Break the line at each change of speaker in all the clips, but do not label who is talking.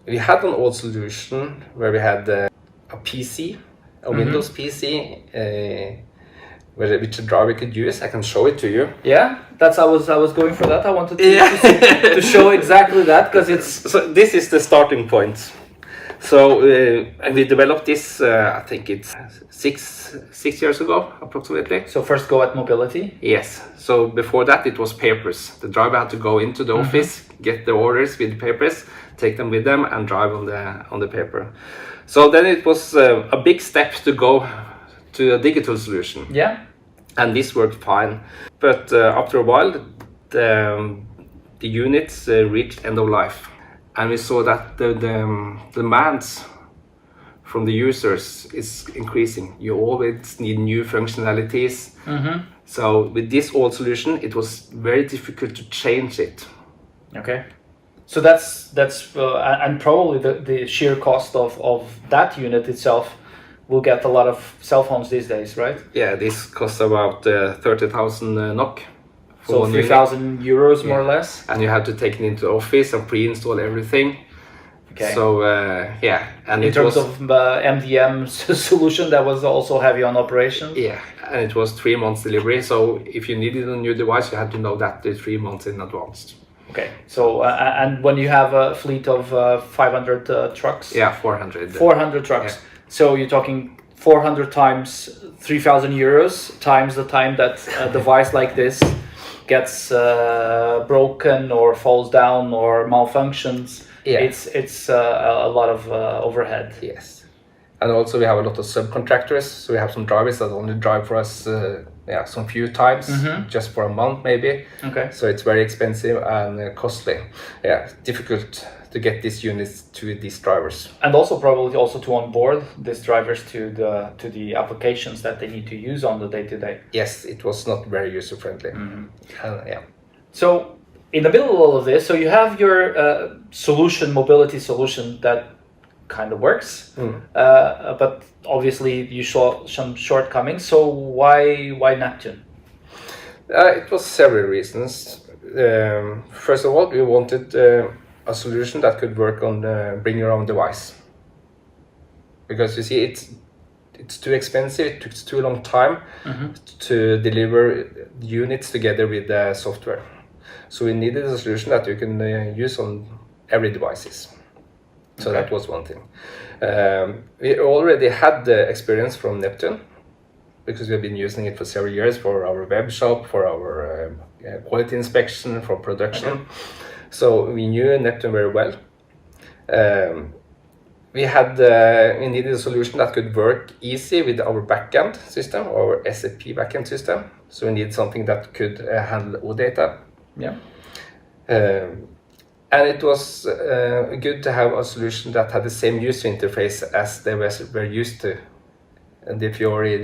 We had an old solution where we had a PC, a Windows PC, which a driver could use. I can show it to you.
Yeah, I was going for that. I wanted to show exactly that, because it's...
So this is the starting point. So we developed this, I think it's six years ago, approximately.
So first go at mobility?
Yes. So before that it was papers. The driver had to go into the office, get the orders with the papers, take them with them and drive on the paper. So then it was a big step to go to a digital solution.
Yeah.
And this worked fine. But after a while the units reached end of life. And we saw that the demands from the users is increasing. You always need new functionalities. So with this old solution, it was very difficult to change it.
Okay. So that's and probably the sheer cost of that unit itself will get a lot of cell phones these days, right?
Yeah, this costs about 30,000 NOK.
So 3,000 euros more or less.
And you have to take it into the office and pre-install everything.
Okay.
So yeah, and
in terms of MDM solution, that was also heavy on operations.
Yeah, and it was 3 months delivery. So if you needed a new device, you had to know that 3 months in advance.
Okay. So and when you have a fleet of 500 trucks.
Yeah, 400.
400 trucks. Yeah. So you're talking 400 times 3,000 euros times the time that a device like this gets broken or falls down or malfunctions. Yeah. It's a lot of overhead.
Yes, and also we have a lot of subcontractors. So we have some drivers that only drive for us, some few times, just for a month maybe.
Okay.
So it's very expensive and costly. Yeah, difficult to get these units to these drivers.
And also probably also to onboard these drivers to the applications that they need to use on the day-to-day.
Yes, it was not very user-friendly. Yeah.
So in the middle of all of this, so you have your mobility solution that kind of works, but obviously you saw some shortcomings. So why Neptune?
It was several reasons. First of all, we wanted a solution that could work on bring your own device, because you see it's too expensive. It took too long time to deliver units together with the software. So we needed a solution that you can use on every devices. So that was one thing. We already had the experience from Neptune, because we've been using it for several years for our web shop, for our quality inspection, for production. So we knew Neptune very well. We needed a solution that could work easy with our backend system, our SAP backend system. So we needed something that could handle OData.
Yeah.
And it was good to have a solution that had the same user interface as they were used to, the Fiori,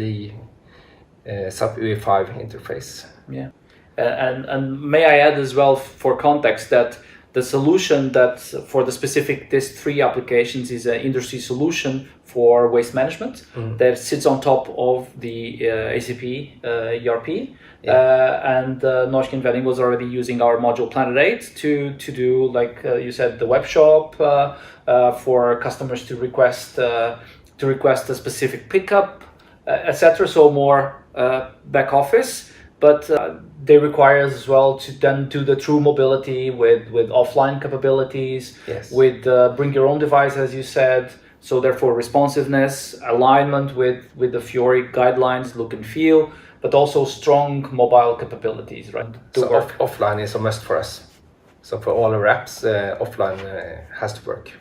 the SAP UI5 interface.
Yeah. And may I add as well, for context, that the solution that for these three applications is an industry solution for waste management that sits on top of the ACP ERP. And Norsk Gjenvinning was already using our module Planet 8 to do, like you said, the web shop for customers to request a specific pickup, etc. So more back office. But they require us as well to then do the true mobility with offline capabilities, with bring your own device, as you said. So therefore responsiveness, alignment with the Fiori guidelines, look and feel, but also strong mobile capabilities, right?
So offline is a must for us. So for all our apps, offline has to work.